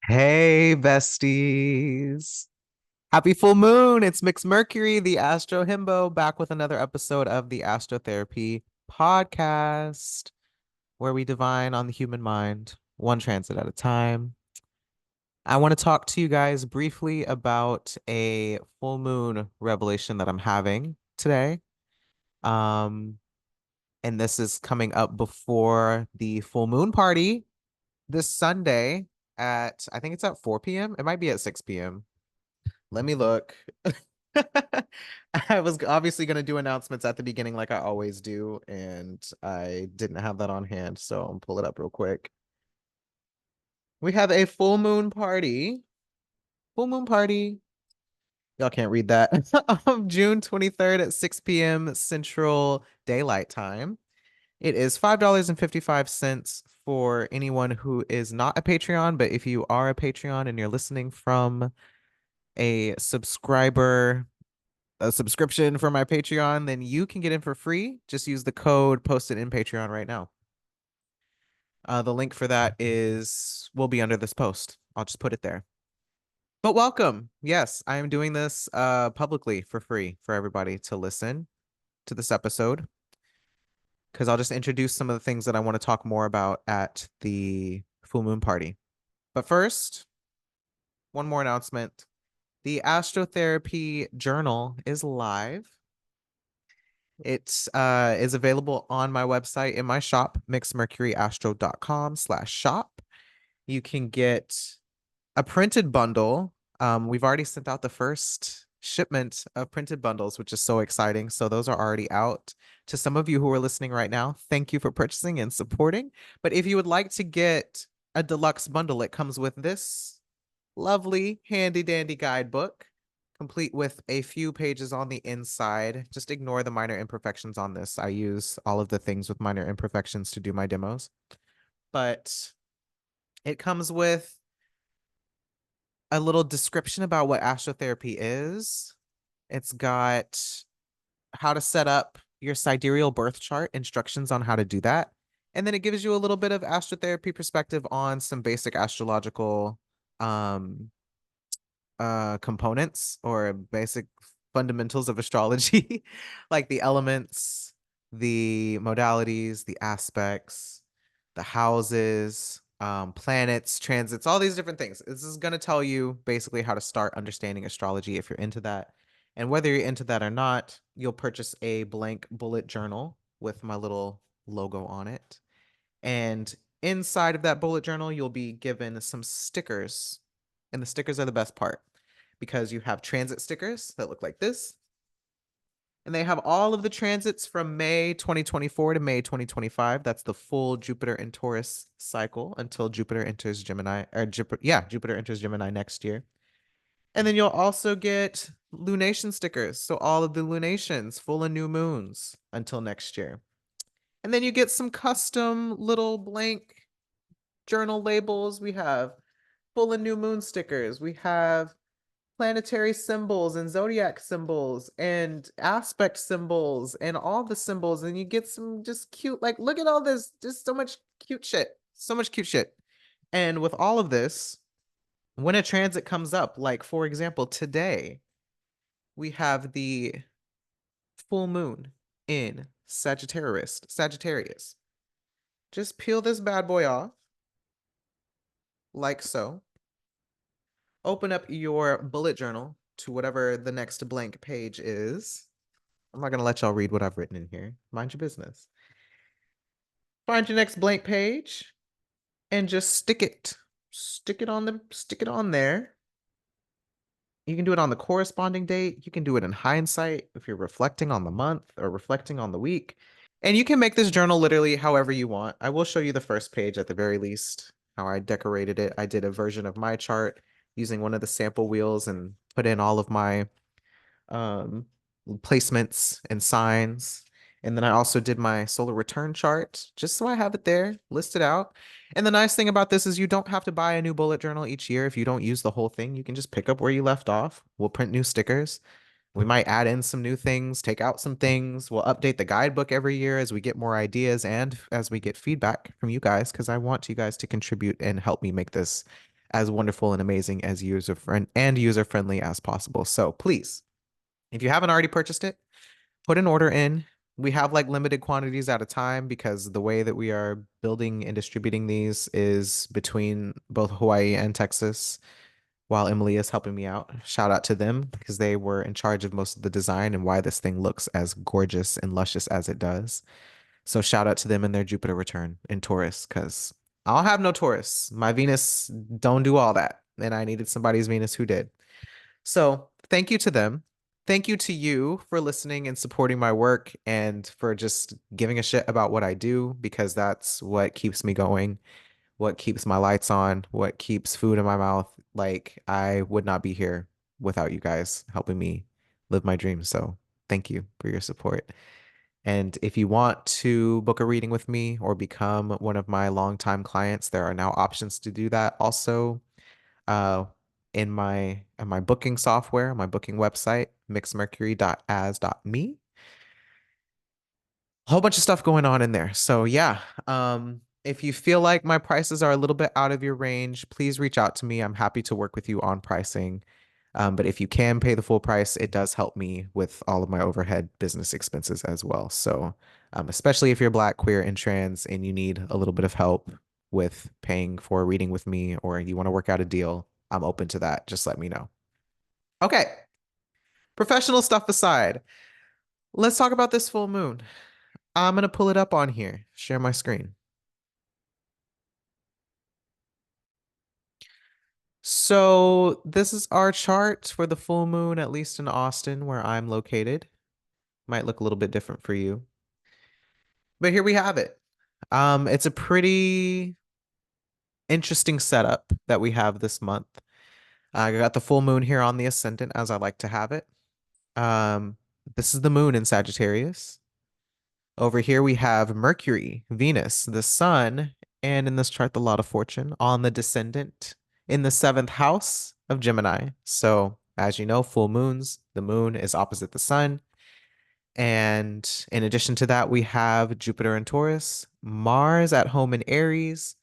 Hey, besties. Happy full moon. It's Mixed Mercury, the Astro Himbo, back with another episode of the Astrotherapy podcast, where we divine on the human mind, one transit at a time. I want to talk to you guys briefly about a full moon revelation that I'm having today. Um, and this is coming up before the full moon party this Sunday at, I think it's at 4 p.m. It might be at 6 p.m. Let me look. I was obviously going to do announcements at the beginning like I always do, and I didn't have that on hand, so I'll pull it up real quick. We have a full moon party. Full moon party. Y'all can't read that. June 23rd at 6 p.m. Central Daylight Time. It is $5.55 for anyone who is not a Patreon, but if you are a Patreon and you're listening from a subscriber a subscription for my Patreon, then you can get in for free. Just use the code posted in Patreon right now. The link for that will be under this post. I'll just put it there. But welcome. Yes, I am doing this publicly for free for everybody to listen to this episode because I'll just introduce some of the things that I want to talk more about at the full moon party. But first, one more announcement. The Astrotherapy Journal is live. It is available on my website in my shop, mixedmercuryastro.com/shop. You can get a printed bundle. We've already sent out the first shipment of printed bundles, which is so exciting. So those are already out. To some of you who are listening right now, thank you for purchasing and supporting. But if you would like to get a deluxe bundle, it comes with this lovely handy dandy guidebook complete with a few pages on the inside. Just ignore the minor imperfections on this. I use all of the things with minor imperfections to do my demos. But it comes with a little description about what astrotherapy is. It's got how to set up your sidereal birth chart, instructions on how to do that. And then it gives you a little bit of astrotherapy perspective on some basic astrological um components or basic fundamentals of astrology, like the elements, the modalities, the aspects, the houses, planets, transits, all these different things. This is going to tell you basically how to start understanding astrology if you're into that. And whether you're into that or not, you'll purchase a blank bullet journal with my little logo on it. And inside of that bullet journal, you'll be given some stickers. And the stickers are the best part because you have transit stickers that look like this. And they have all of the transits from May 2024 to May 2025. That's the full Jupiter and Taurus cycle until Jupiter enters Gemini, or Jupiter enters Gemini next year. And then you'll also get lunation stickers. So all of the lunations, full and new moons until next year. And then you get some custom little blank journal labels. We have full and new moon stickers. We have planetary symbols and zodiac symbols and aspect symbols and all the symbols. And you get some just cute, like, look at all this, just so much cute shit. So much cute shit. And with all of this, when a transit comes up, like for example, today, we have the full moon in Sagittarius. Just peel this bad boy off, like so. Open up your bullet journal to whatever the next blank page is. I'm not going to let y'all read what I've written in here. Mind your business. Find your next blank page and just stick it. Stick it on there. You can do it on the corresponding date. You can do it in hindsight if you're reflecting on the month or reflecting on the week. And you can make this journal literally however you want. I will show you the first page at the very least, how I decorated it. I did a version of my chart using one of the sample wheels and put in all of my um, placements and signs. And then I also did my solar return chart just so I have it there listed out. And the nice thing about this is you don't have to buy a new bullet journal each year. If you don't use the whole thing, you can just pick up where you left off. We'll print new stickers. We might add in some new things, take out some things. We'll update the guidebook every year as we get more ideas and as we get feedback from you guys, because I want you guys to contribute and help me make this as wonderful and amazing as user friendly as possible. So please, if you haven't already purchased it, put an order in. We have like limited quantities at a time because the way that we are building and distributing these is between both Hawaii and Texas while Emily is helping me out. Shout out to them because they were in charge of most of the design and why this thing looks as gorgeous and luscious as it does. So shout out to them and their Jupiter return in Taurus because I'll have no Taurus. My Venus don't do all that. And I needed somebody's Venus who did. So thank you to them. Thank you to you for listening and supporting my work and for just giving a shit about what I do because that's what keeps me going, what keeps my lights on, what keeps food in my mouth. Like I would not be here without you guys helping me live my dreams. So thank you for your support. And if you want to book a reading with me or become one of my longtime clients, there are now options to do that also uh, in my booking software, my booking website, mixmercury.as.me. A whole bunch of stuff going on in there. So yeah, if you feel like my prices are a little bit out of your range, please reach out to me. I'm happy to work with you on pricing. But if you can pay the full price, it does help me with all of my overhead business expenses as well. So, especially if you're Black, queer, and trans and you need a little bit of help with paying for a reading with me or you want to work out a deal, I'm open to that. Just let me know. Okay, professional stuff aside, let's talk about this full moon. I'm going to pull it up on here, share my screen. So, this is our chart for the full moon, at least in Austin, where I'm located. Might look a little bit different for you. But here we have it. It's a pretty interesting setup that we have this month. I got the full moon here on the ascendant as I like to have it. Um, this is the moon in Sagittarius. Over here we have Mercury, Venus, the sun, and in this chart, the lot of fortune on the descendant in the seventh house of Gemini. So, as you know, full moons, the moon is opposite the sun. And in addition to that, we have Jupiter in Taurus, Mars at home in Aries.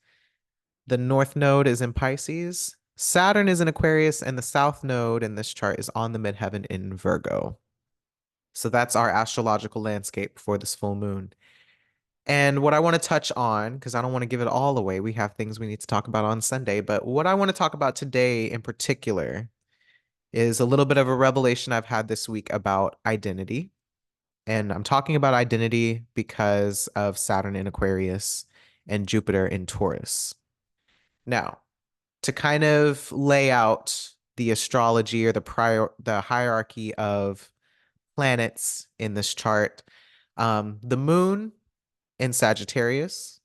The north node is in Pisces. Saturn is in Aquarius, and the south node in this chart is on the midheaven in Virgo. So that's our astrological landscape for this full moon. And what I want to touch on, because I don't want to give it all away, we have things we need to talk about on Sunday, but what I want to talk about today in particular is a little bit of a revelation I've had this week about identity. And I'm talking about identity because of Saturn in Aquarius and Jupiter in Taurus. Now, to kind of lay out the astrology or the hierarchy of planets in this chart, the moon in Sagittarius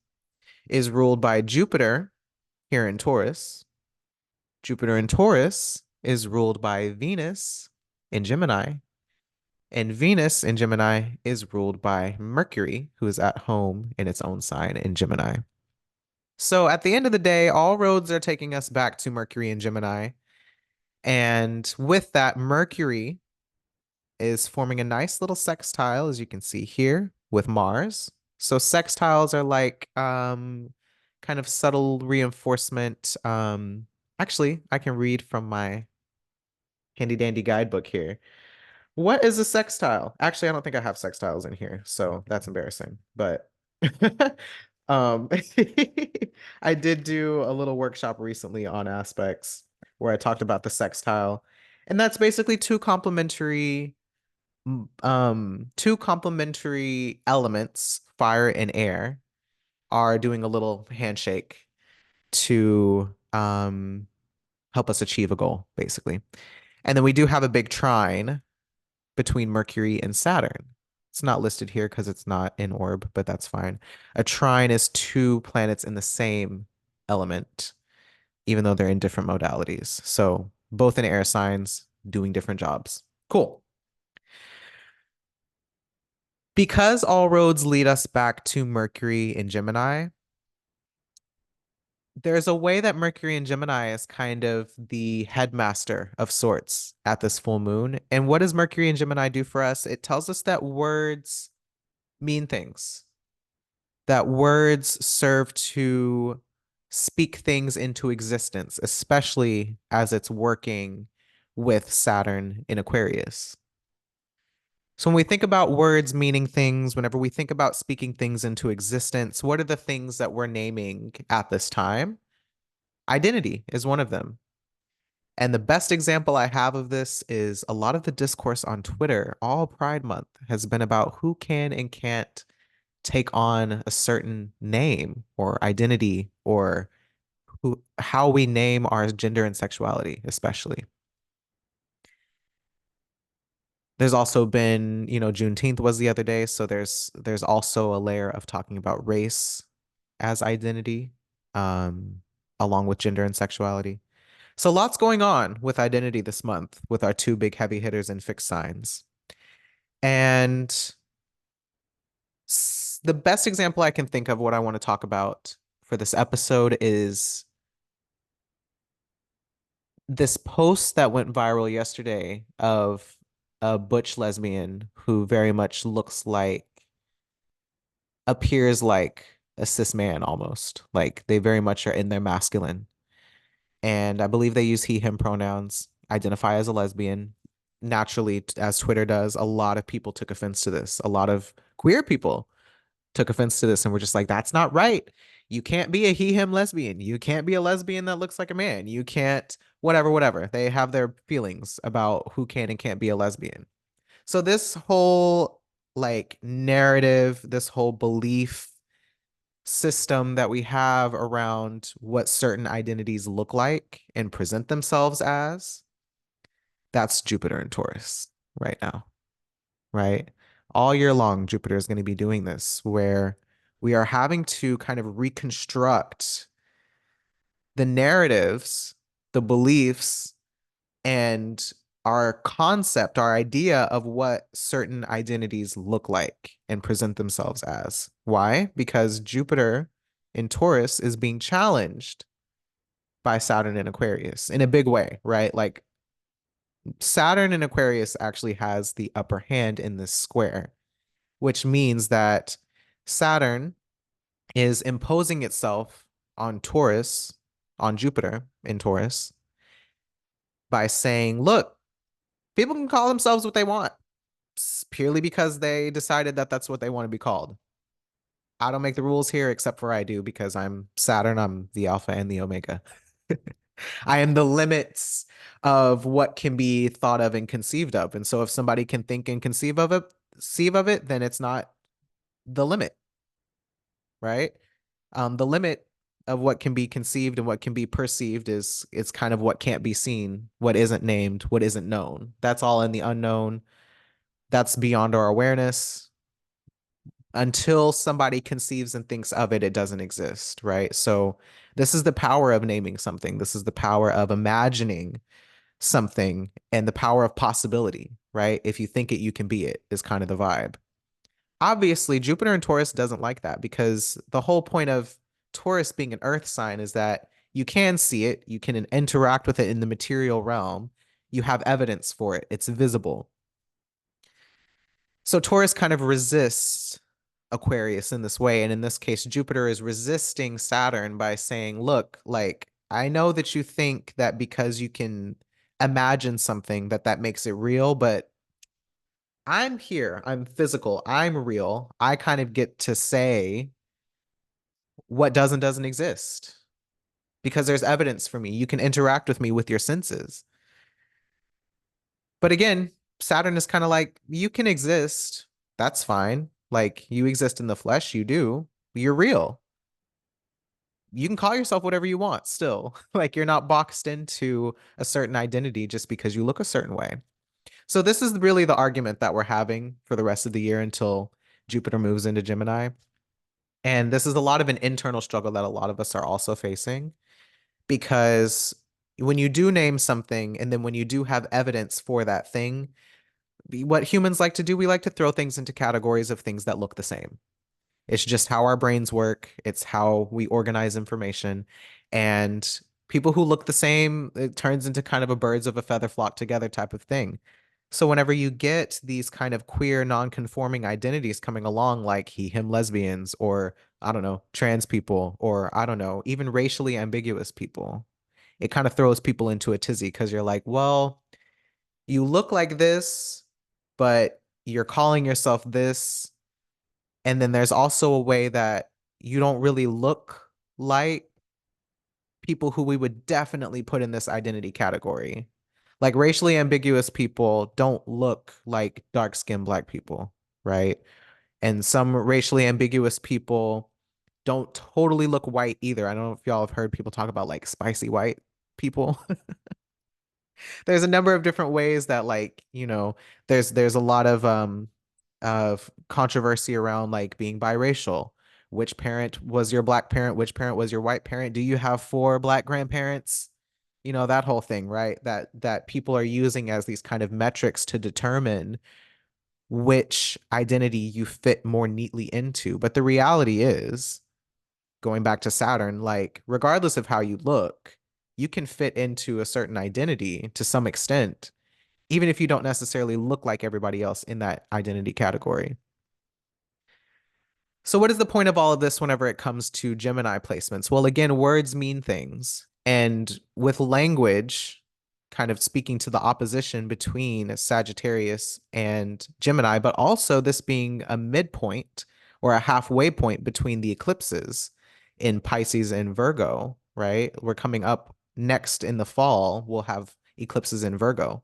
is ruled by Jupiter here in Taurus. Jupiter in Taurus is ruled by Venus in Gemini. And Venus in Gemini is ruled by Mercury, who is at home in its own sign in Gemini. So at the end of the day, all roads are taking us back to Mercury in Gemini. And with that, Mercury is forming a nice little sextile, as you can see here, with Mars. So sextiles are like kind of subtle reinforcement. Actually, I can read from my handy dandy guidebook here. What is a sextile? Actually, I don't think I have sextiles in here, so that's embarrassing. But um I did do a little workshop recently on aspects where I talked about the sextile. And that's basically two complementary elements, fire and air, are doing a little handshake to help us achieve a goal, basically. And then we do have a big trine between Mercury and Saturn. It's not listed here because it's not in orb, but that's fine. A trine is two planets in the same element, even though they're in different modalities. So both in air signs doing different jobs. Cool. Because all roads lead us back to Mercury in Gemini, there's a way that Mercury in Gemini is kind of the headmaster of sorts at this full moon. And what does Mercury in Gemini do for us? It tells us that words mean things, that words serve to speak things into existence, especially as it's working with Saturn in Aquarius. So when we think about words meaning things, whenever we think about speaking things into existence, what are the things that we're naming at this time? Identity is one of them. And the best example I have of this is a lot of the discourse on Twitter, all Pride Month, has been about who can and can't take on a certain name or identity or how we name our gender and sexuality, especially. There's also been, Juneteenth was the other day, so there's also a layer of talking about race as identity, um, along with gender and sexuality. So lots going on with identity this month with our two big heavy hitters in fixed signs. And the best example I can think of what I want to talk about for this episode is this post that went viral yesterday of a butch lesbian who very much appears like a cis man almost. Like they very much are in their masculine. And I believe they use he, him pronouns, identify as a lesbian. Naturally, as Twitter does, a lot of people took offense to this. A lot of queer people took offense to this and were just like, that's not right. You can't be a he, him lesbian. You can't be a lesbian that looks like a man. You can't, whatever, whatever. They have their feelings about who can and can't be a lesbian. So this whole narrative, this whole belief system that we have around what certain identities look like and present themselves as, that's Jupiter and Taurus right now, right? All year long, Jupiter is going to be doing this where we are having to kind of reconstruct the narratives, the beliefs, and our concept, our idea of what certain identities look like and present themselves as. Why? Because Jupiter in Taurus is being challenged by Saturn in Aquarius in a big way, right? Like Saturn in Aquarius actually has the upper hand in this square, which means that Saturn is imposing itself on Taurus, on Jupiter in Taurus, by saying, look, people can call themselves what they want purely because they decided that that's what they want to be called. I don't make the rules here except for I do because I'm Saturn, I'm the Alpha and the Omega. I am the limits of what can be thought of and conceived of. And so if somebody can think and conceive of it, then it's not the limit, right? The limit of what can be conceived and what can be perceived is it's kind of what can't be seen, what isn't named, what isn't known. That's all in the unknown. That's beyond our awareness. Until somebody conceives and thinks of it, it doesn't exist, right? So this is the power of naming something. This is the power of imagining something and the power of possibility, right? If you think it, you can be it, is kind of the vibe. Obviously, Jupiter in Taurus doesn't like that because the whole point of Taurus being an earth sign is that you can see it, you can interact with it in the material realm, you have evidence for it, it's visible. So Taurus kind of resists Aquarius in this way. And in this case, Jupiter is resisting Saturn by saying, look, like, I know that you think that because you can imagine something that makes it real, but I'm here, I'm physical, I'm real. I kind of get to say what doesn't exist because there's evidence for me. You can interact with me with your senses. But again, Saturn is kind of like, you can exist. That's fine. Like, you exist in the flesh, you do. You're real. You can call yourself whatever you want still. Like, you're not boxed into a certain identity just because you look a certain way. So, this is really the argument that we're having for the rest of the year until Jupiter moves into Gemini. And this is a lot of an internal struggle that a lot of us are also facing because when you do name something and then when you do have evidence for that thing, what humans like to do, we like to throw things into categories of things that look the same. It's just how our brains work. It's how we organize information. And people who look the same, it turns into kind of a birds of a feather flock together type of thing. So whenever you get these kind of queer non-conforming identities coming along, like he, him lesbians, or I don't know, trans people, or I don't know, even racially ambiguous people, it kind of throws people into a tizzy because you're like, well, you look like this, but you're calling yourself this. And then there's also a way that you don't really look like people who we would definitely put in this identity category. Like racially ambiguous people don't look like dark-skinned black people, right? And some racially ambiguous people don't totally look white either. I don't know if y'all have heard people talk about like spicy white people. There's a number of different ways that like, there's a lot of controversy around like being biracial. Which parent was your black parent? Which parent was your white parent? Do you have four black grandparents? That whole thing, right? That people are using as these kind of metrics to determine which identity you fit more neatly into. But the reality is, going back to Saturn, like regardless of how you look, you can fit into a certain identity to some extent, even if you don't necessarily look like everybody else in that identity category. So, what is the point of all of this whenever it comes to Gemini placements? Well, again, words mean things. And with language, kind of speaking to the opposition between Sagittarius and Gemini, but also this being a midpoint or a halfway point between the eclipses in Pisces and Virgo, right? We're coming up next in the fall, we'll have eclipses in Virgo,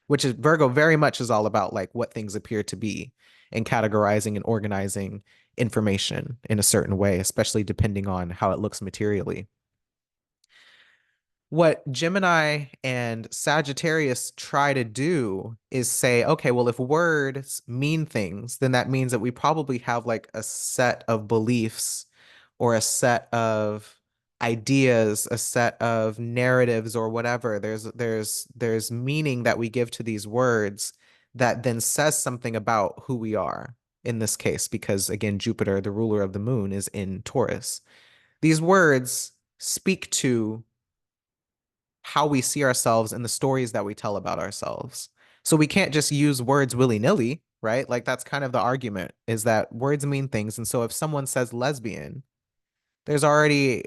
which is Virgo very much is all about like what things appear to be and categorizing and organizing information in a certain way, especially depending on how it looks materially. What Gemini and Sagittarius try to do is say, okay, well, if words mean things, then that means that we probably have like a set of beliefs or a set of ideas, a set of narratives or whatever. There's meaning that we give to these words that then says something about who we are in this case, because again, Jupiter, the ruler of the moon, is in Taurus. These words speak to how we see ourselves and the stories that we tell about ourselves. So we can't just use words willy-nilly, right? Like that's kind of the argument is that words mean things. And so if someone says lesbian, there's already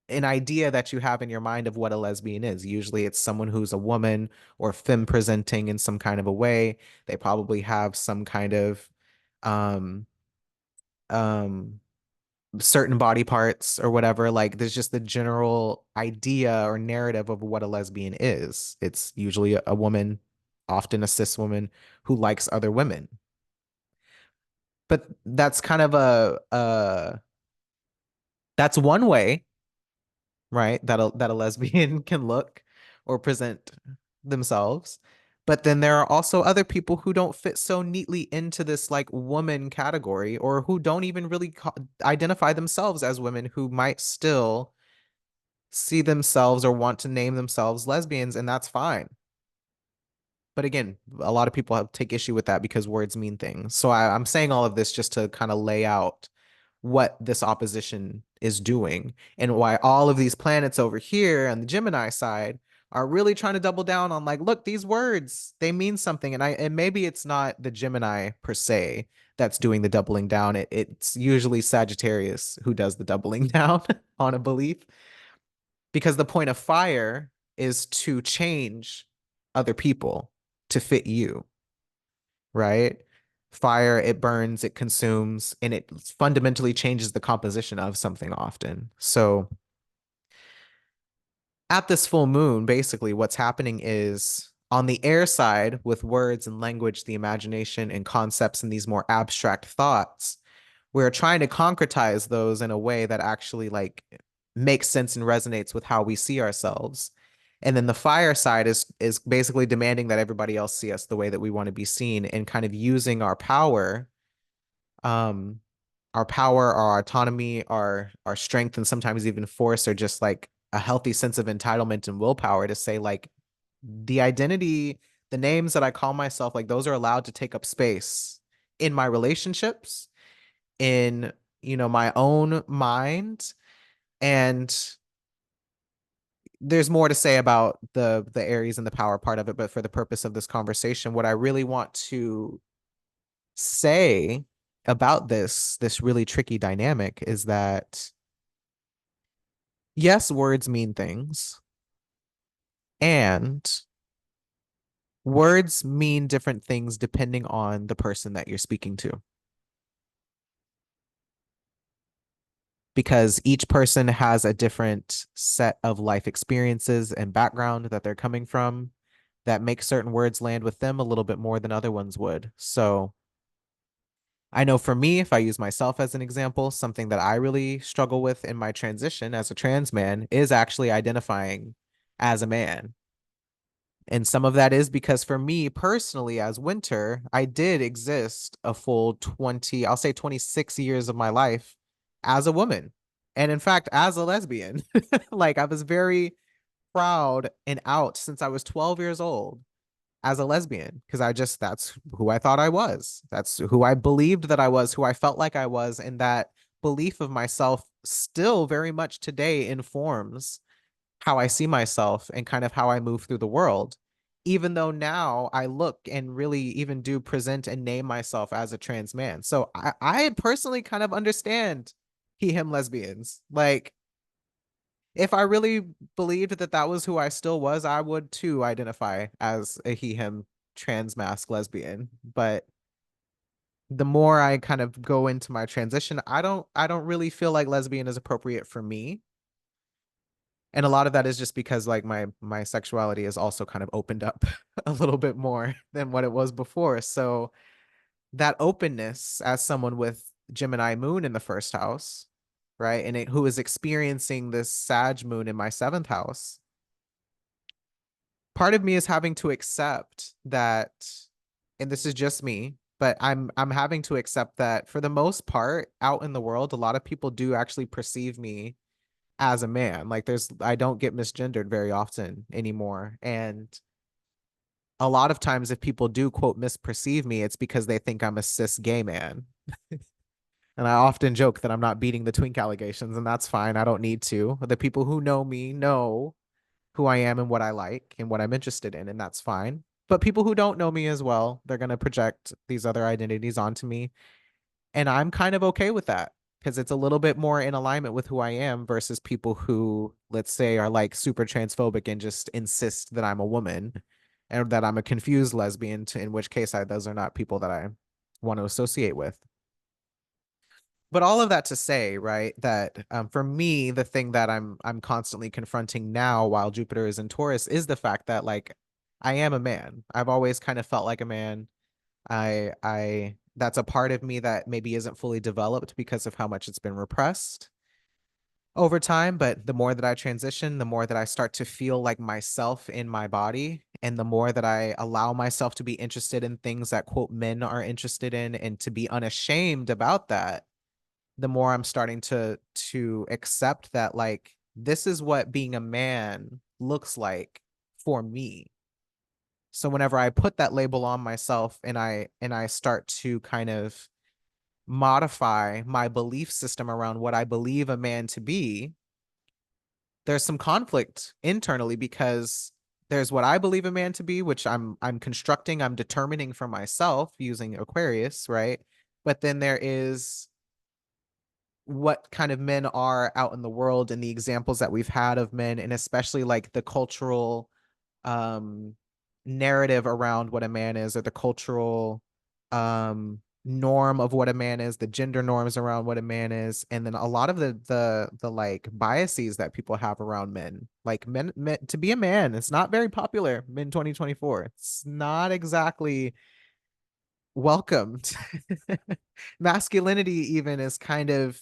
an idea that you have in your mind of what a lesbian is. Usually it's someone who's a woman or femme presenting in some kind of a way. They probably have some kind of um um certain body parts or whatever. Like there's just the general idea or narrative of what a lesbian is. It's usually a woman, often a cis woman who likes other women. But that's kind of that's one way, right? That a lesbian can look or present themselves. But then there are also other people who don't fit so neatly into this like woman category or who don't even really identify themselves as women who might still see themselves or want to name themselves lesbians, and that's fine. But again, a lot of people take issue with that because words mean things. So I'm saying all of this just to kind of lay out what this opposition is doing and why all of these planets over here on the Gemini side are really trying to double down on like, look, these words, they mean something. And maybe it's not the Gemini per se that's doing the doubling down. It's usually Sagittarius who does the doubling down on a belief because the point of fire is to change other people to fit you, right? Fire, it burns, it consumes, and it fundamentally changes the composition of something often. So at this full moon, basically what's happening is on the air side with words and language, the imagination and concepts and these more abstract thoughts, we're trying to concretize those in a way that actually like makes sense and resonates with how we see ourselves. And then the fire side is basically demanding that everybody else see us the way that we want to be seen and kind of using um, our power, our autonomy, our strength, and sometimes even force, or just like a healthy sense of entitlement and willpower to say like the identity, the names that I call myself, like those are allowed to take up space in my relationships, in my own mind, and there's more to say about the Aries and the power part of it, but for the purpose of this conversation, what I really want to say about this really tricky dynamic is that yes, words mean things, and words mean different things depending on the person that you're speaking to. Because each person has a different set of life experiences and background that they're coming from that make certain words land with them a little bit more than other ones would. So I know for me, if I use myself as an example, something that I really struggle with in my transition as a trans man is actually identifying as a man. And some of that is because for me personally, as Winter, I did exist a full 20, I'll say 26 years of my life as a woman. And in fact, as a lesbian, like I was very proud and out since I was 12 years old as a lesbian because that's who I thought I was. That's who I believed that I was, who I felt like I was. And that belief of myself still very much today informs how I see myself and kind of how I move through the world. Even though now I look and really even do present and name myself as a trans man. So I personally kind of understand he, him lesbians. Like, if I really believed that that was who I still was, I would too identify as a he, him trans mask lesbian. But the more I kind of go into my transition, I don't really feel like lesbian is appropriate for me. And a lot of that is just because like my sexuality is also kind of opened up a little bit more than what it was before. So that openness as someone with Gemini moon in the first house, right? And who is experiencing this Sag moon in my seventh house, part of me is having to accept that, and this is just me, but I'm having to accept that for the most part out in the world, a lot of people do actually perceive me as a man. Like I don't get misgendered very often anymore. And a lot of times if people do quote misperceive me, it's because they think I'm a cis gay man. And I often joke that I'm not beating the twink allegations, and that's fine. I don't need to. The people who know me know who I am and what I like and what I'm interested in, and that's fine. But people who don't know me as well, they're going to project these other identities onto me. And I'm kind of okay with that because it's a little bit more in alignment with who I am versus people who, let's say, are like super transphobic and just insist that I'm a woman and that I'm a confused lesbian, in which case those are not people that I want to associate with. But all of that to say, right, that for me, the thing that I'm constantly confronting now while Jupiter is in Taurus is the fact that like I am a man. I've always kind of felt like a man. I that's a part of me that maybe isn't fully developed because of how much it's been repressed over time. But the more that I transition, the more that I start to feel like myself in my body, and the more that I allow myself to be interested in things that quote men are interested in and to be unashamed about that, the more I'm starting to accept that like this is what being a man looks like for me. So whenever I put that label on myself and I start to kind of modify my belief system around what I believe a man to be, there's some conflict internally because there's what I believe a man to be, which I'm constructing, I'm determining for myself using Aquarius, right? But then there is what kind of men are out in the world and the examples that we've had of men, and especially like the cultural um narrative around what a man is, or the cultural norm of what a man is, the gender norms around what a man is, and then a lot of the like biases that people have around men. Like men to be a man, it's not very popular in 2024. It's not exactly welcomed. Masculinity even is kind of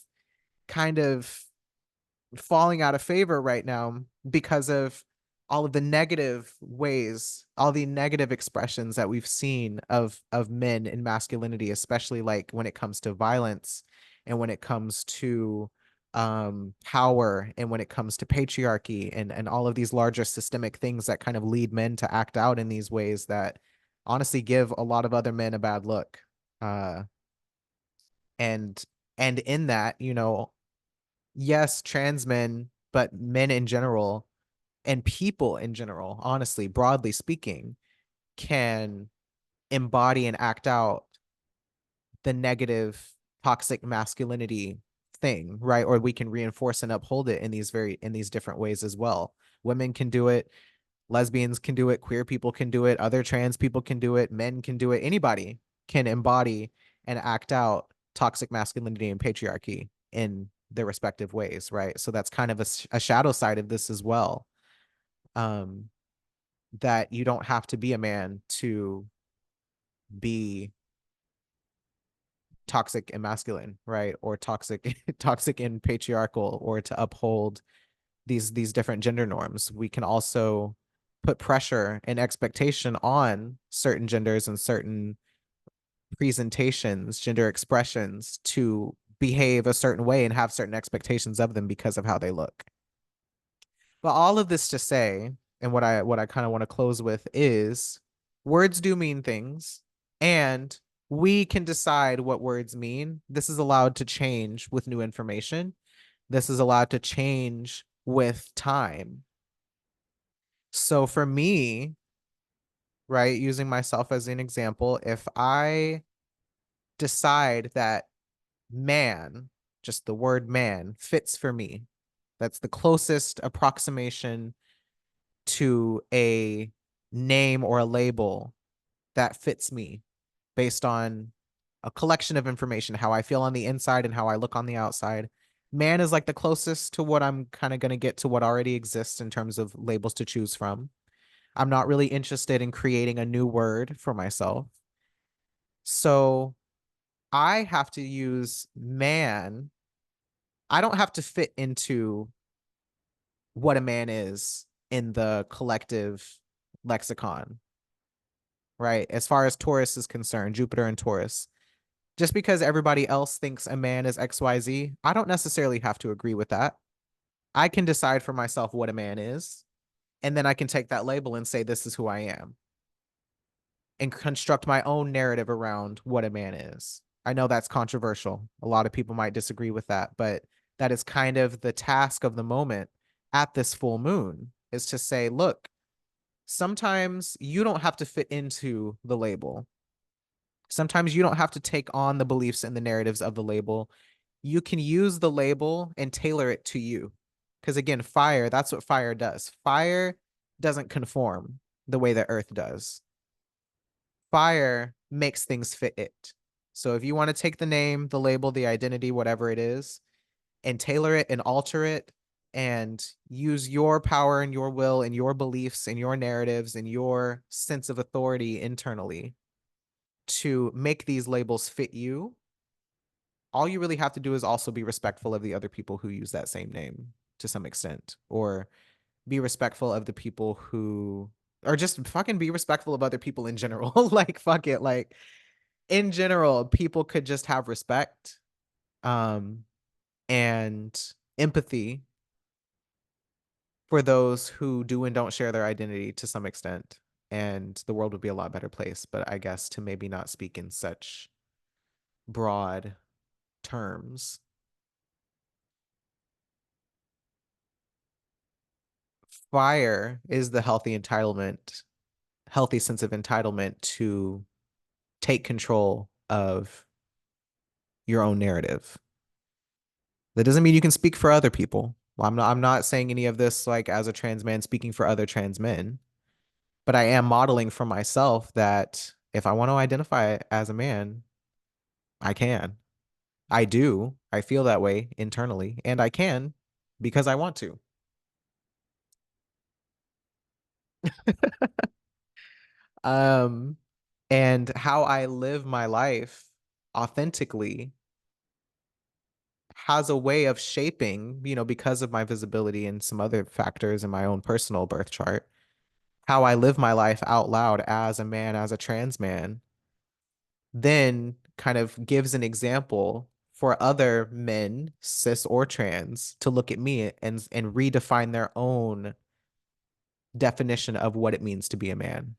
falling out of favor right now because of all of the negative ways, all the negative expressions that we've seen of men in masculinity, especially like when it comes to violence and when it comes to power and when it comes to patriarchy and all of these larger systemic things that kind of lead men to act out in these ways that honestly give a lot of other men a bad look. Uh and and in that, yes, trans men, but men in general and people in general, honestly, broadly speaking, can embody and act out the negative toxic masculinity thing, right? Or we can reinforce and uphold it in these different ways as well. Women can do it, lesbians can do it, queer people can do it, other trans people can do it, men can do it. Anybody can embody and act out toxic masculinity and patriarchy in their respective ways, right? So that's kind of a shadow side of this as well. Um, that you don't have to be a man to be toxic and masculine, right? Or toxic toxic and patriarchal, or to uphold these different gender norms. We can also put pressure and expectation on certain genders and certain presentations, gender expressions, to behave a certain way and have certain expectations of them because of how they look. But all of this to say, and what I kind of want to close with is words do mean things, and we can decide what words mean. This is allowed to change with new information. This is allowed to change with time. So for me, right, using myself as an example, if I decide that man, just the word man, fits for me, that's the closest approximation to a name or a label that fits me based on a collection of information, how I feel on the inside and how I look on the outside. Man is like the closest to what I'm kind of going to get to what already exists in terms of labels to choose from. I'm not really interested in creating a new word for myself. So I have to use man. I don't have to fit into what a man is in the collective lexicon, right? As far as Taurus is concerned, Jupiter and Taurus. Just because everybody else thinks a man is XYZ, I don't necessarily have to agree with that. I can decide for myself what a man is, and then I can take that label and say, this is who I am, and construct my own narrative around what a man is. I know that's controversial. A lot of people might disagree with that, but that is kind of the task of the moment at this full moon, is to say, look, sometimes you don't have to fit into the label. Sometimes you don't have to take on the beliefs and the narratives of the label. You can use the label and tailor it to you. Because again, fire, that's what fire does. Fire doesn't conform the way that earth does. Fire makes things fit it. So if you want to take the name, the label, the identity, whatever it is, and tailor it and alter it and use your power and your will and your beliefs and your narratives and your sense of authority internally to make these labels fit you, all you really have to do is also be respectful of the other people who use that same name to some extent, or be respectful of the people who, or just fucking be respectful of other people in general. Like, fuck it. Like, in general, people could just have respect, um, and empathy for those who do and don't share their identity to some extent. And the world would be a lot better place. But I guess to maybe not speak in such broad terms. Fire is the healthy sense of entitlement to take control of your own narrative. That doesn't mean you can speak for other people. Well, I'm not saying any of this like as a trans man speaking for other trans men, but I am modeling for myself that if I want to identify as a man, I can. I do. I feel that way internally, and I can because I want to. Um, and how I live my life authentically has a way of shaping, because of my visibility and some other factors in my own personal birth chart, how I live my life out loud as a man, as a trans man, then kind of gives an example for other men, cis or trans, to look at me and redefine their own definition of what it means to be a man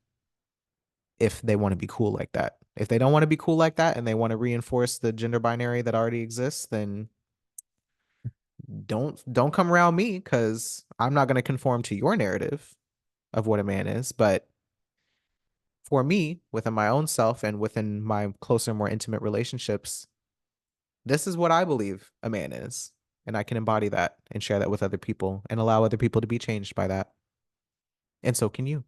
if they want to be cool like that. If they don't want to be cool like that and they want to reinforce the gender binary that already exists, then don't come around me because I'm not going to conform to your narrative of what a man is. But for me, within my own self and within my closer, more intimate relationships, this is what I believe a man is. And I can embody that and share that with other people and allow other people to be changed by that. And so can you.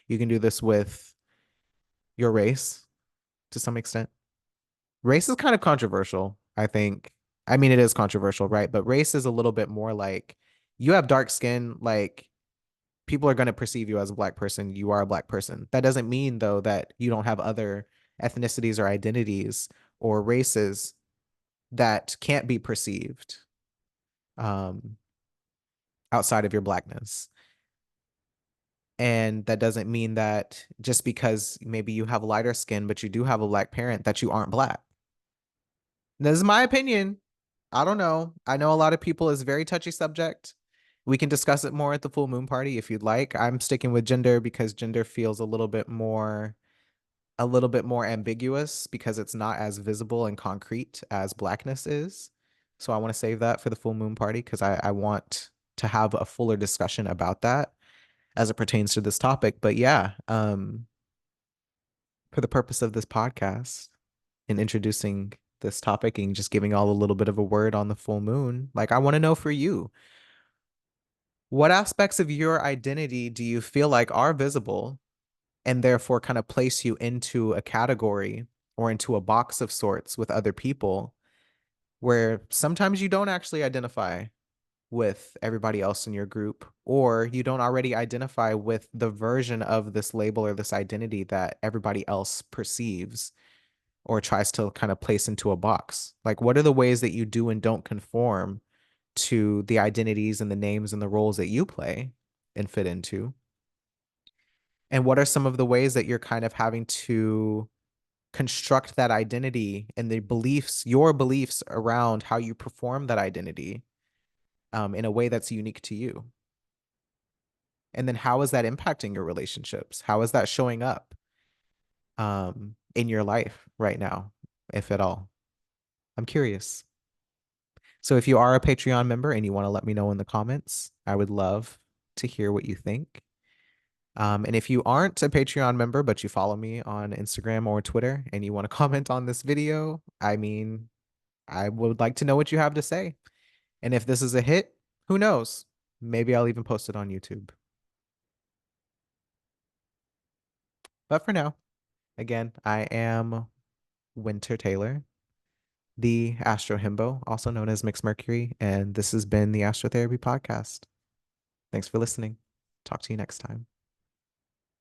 You can do this with your race to some extent. Race is kind of controversial, I think. I mean, it is controversial, right? But race is a little bit more like you have dark skin, like people are going to perceive you as a black person. You are a black person. That doesn't mean, though, that you don't have other ethnicities or identities or races that can't be perceived um, outside of your blackness. And that doesn't mean that just because maybe you have lighter skin, but you do have a black parent, that you aren't black. This is my opinion. I don't know. I know a lot of people is very touchy subject. We can discuss it more at the full moon party if you'd like. I'm sticking with gender because gender feels a little bit more ambiguous because it's not as visible and concrete as blackness is. So I want to save that for the full moon party because I want to have a fuller discussion about that as it pertains to this topic. But yeah, for the purpose of this podcast and introducing this topic and just giving all a little bit of a word on the full moon, like I want to know for you, what aspects of your identity do you feel like are visible and therefore kind of place you into a category or into a box of sorts with other people where sometimes you don't actually identify with everybody else in your group, or you don't already identify with the version of this label or this identity that everybody else perceives or tries to kind of place into a box? Like, what are the ways that you do and don't conform to the identities and the names and the roles that you play and fit into? And what are some of the ways that you're kind of having to construct that identity and the beliefs, your beliefs around how you perform that identity in a way that's unique to you? And then how is that impacting your relationships? How is that showing up in your life right now, if at all? I'm curious. So if you are a Patreon member and you want to let me know in the comments, I would love to hear what you think. And if you aren't a Patreon member, but you follow me on Instagram or Twitter and you want to comment on this video, I mean, I would like to know what you have to say. And if this is a hit, who knows? Maybe I'll even post it on YouTube. But for now, again, I am Winter Taylor, the Astro Himbo, also known as Mixed Mercury, and this has been the Astrotherapy Podcast. Thanks for listening. Talk to you next time.